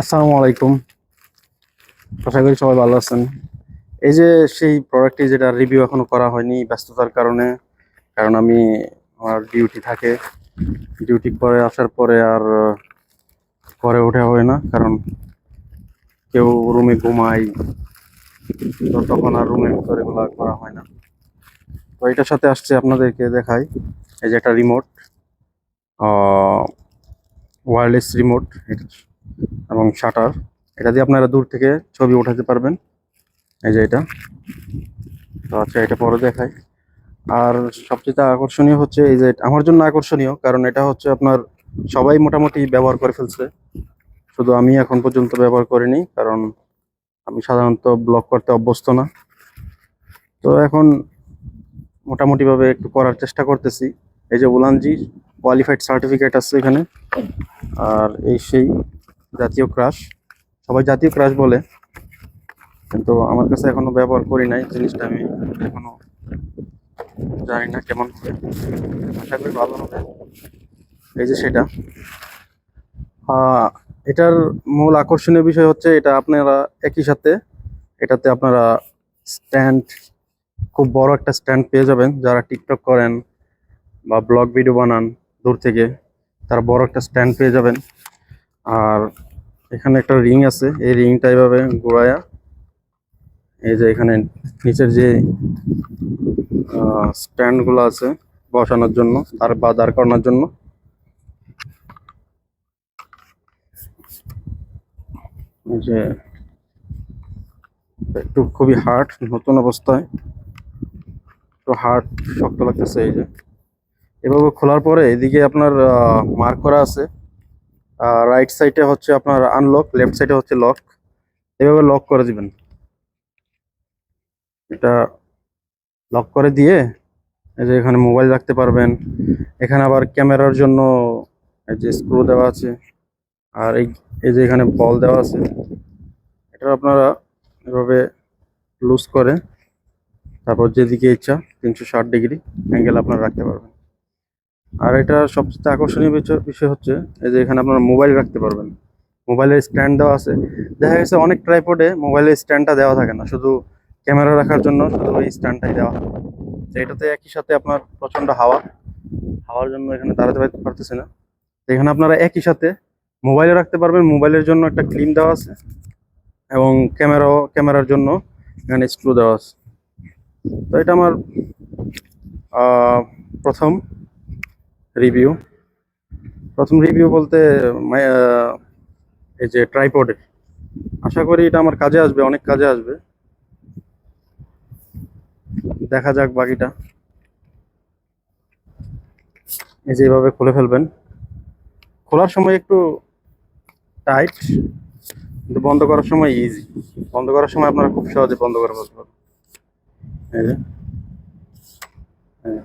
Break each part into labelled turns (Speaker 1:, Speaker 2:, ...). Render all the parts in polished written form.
Speaker 1: আসসালামু আলাইকুম। আশা করি সবাই ভালো আছেন। এই যে সেই প্রোডাক্টটি যেটা রিভিউ এখনো করা হয়নি ব্যস্ততার কারণে। কারণ আমি আমার ডিউটি থাকে, ডিউটি করে আসার পরে আর ঘরে ওঠা হয় না, কারণ কেউ রুমে ঘুমায়, তো তখন আর রুমের ভিতরে এগুলা করা হয় না। তো এটার সাথে আসছে আপনাদেরকে দেখাই, এই যে একটা রিমোট, ওয়্যারলেস রিমোট এবং শাটার। এটা দিয়ে আপনারা দূর থেকে ছবি উঠাতে পারবেন। এই যে এটা, তো আচ্ছা এটা পরে দেখাই। আর সবচেয়ে আকর্ষণীয় হচ্ছে এই যে, আমার জন্য আকর্ষণীয় কারণ এটা হচ্ছে আপনার সবাই মোটামুটি ব্যবহার করে ফেলছে, শুধু আমি এখন পর্যন্ত ব্যবহার করিনি, কারণ আমি সাধারণত ব্লগ করতে অভ্যস্ত না। তো এখন মোটামুটি ভাবে একটু করার চেষ্টা করতেছি। এই যে উলানজি কোয়ালিফাইড সার্টিফিকেট আছে এখানে। আর এই সেই জাতীয় ক্রাশ, সবাই জাতীয় ক্রাশ বলে, কিন্তু আমার কাছে এখনো ব্যবহার করি নাই জিনিসটা, আমি এখনো জানি না কেমন হবে। আশা করি ভালো হবে। এই যে সেটা, এটার মূল আকর্ষণীয় বিষয় হচ্ছে এটা আপনারা একই সাথে এটাতে আপনারা স্ট্যান্ড, খুব বড় একটা স্ট্যান্ড পেয়ে যাবেন। যারা টিকটক করেন বা ব্লগ ভিডিও বানান দূর থেকে, তারা বড় একটা স্ট্যান্ড পেয়ে যাবেন। আর এখানে একটা রিং আছে, এই রিংটা এইভাবে ঘোরায়া, এই যে এখানে নিচের যে স্ট্যান্ডগুলো আছে বসানোর জন্য বা দাঁড় করানোর জন্য, এই যে একটু খুবই হার্ড, নতুন অবস্থায় তো হার্ড, শক্ত লাগতেছে। এই যে এভাবে খোলার পরে এদিকে আপনার মার্ক করা আছে, রাইট সাইডে হচ্ছে আপনার আনলক, লেফট সাইডে হচ্ছে লক। এভাবে লক করে দিবেন, এটা লক করে দিয়ে এই যে এখানে মোবাইল রাখতে পারবেন। এখানে আবার ক্যামেরার জন্য এই যে স্ক্রু দেওয়া আছে, আর এই যে এখানে বল দেওয়া আছে। এটা আপনারা এভাবে লুজ করে তারপর যেদিকে ইচ্ছা 360 ডিগ্রি অ্যাঙ্গেল আপনারা রাখতে পারবেন। আর এটা সবচেয়ে আকর্ষণীয় বিষয় হচ্ছে এই যে এখানে আপনারা মোবাইল রাখতে পারবেন। মোবাইলের স্ট্যান্ড দেওয়া আছে। দেখা গেছে অনেক ট্রাইপডে মোবাইলের স্ট্যান্ডটা দেওয়া থাকে না, শুধু ক্যামেরা রাখার জন্য শুধু ওই স্ট্যান্ডটাই দেওয়া হয়। তো এটাতে একই সাথে আপনার প্রচন্ড হাওয়ার জন্য এখানে দাঁড়াতে পারতেছে না। তো এখানে আপনারা একই সাথে মোবাইলে রাখতে পারবেন, মোবাইলের জন্য একটা ক্লিপ দেওয়া আছে, এবং ক্যামেরার জন্য এখানে স্ক্রু দেওয়া আছে। তো এটা আমার প্রথম রিভিউ। বলতে এই যে ট্রাইপডের, আশা করি এটা আমার কাজে আসবে, অনেক কাজে আসবে। দেখা যাক বাকিটা। এই যে এইভাবে খুলে ফেলবেন, খোলার সময় একটু টাইট, কিন্তু বন্ধ করার সময় ইজি। বন্ধ করার সময় আপনারা খুব সহজে বন্ধ করে ফেলতে পারবেন। এই যে হ্যাঁ।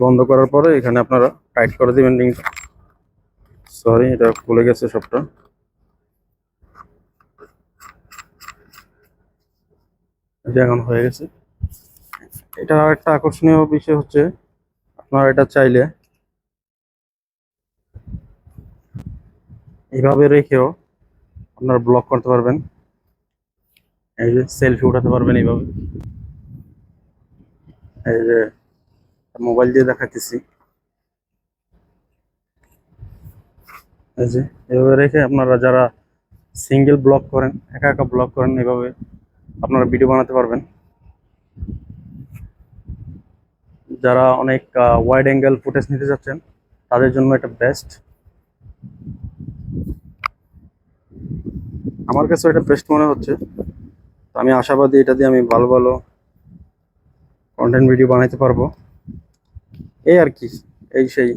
Speaker 1: বন্ধ করার পরে এখানে আপনারা টাইট করে দিবেন রিংটা। সরি, এটা খুলে গেছে সবটা। এটা এখন হয়ে গেছে। এটা একটা আকর্ষণীয় বিষয় হচ্ছে আপনারা এটা চাইলে এইভাবে রেখেও আপনারা ব্লক করতে পারবেন। এই যে সেলফি উঠাতে পারবেন এইভাবে। এই যে মোবাইল দিয়ে দেখাতেছি, এই যে এভাবে রেখে আপনারা যারা সিঙ্গেল ব্লগ করেন, একা একা ব্লগ করেন, এভাবে আপনারা ভিডিও বানাতে পারবেন। যারা অনেক ওয়াইড অ্যাঙ্গেল ফুটেজ নিতে চাচ্ছেন তাদের জন্য এটা বেস্ট। আমার কাছে এটা বেস্ট মনে হচ্ছে। তো আমি আশাবাদী এটা দিয়ে আমি ভালো ভালো কন্টেন্ট ভিডিও বানাইতে পারবো। এই আর কি, এই সেই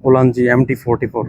Speaker 1: ওলানজি MT44।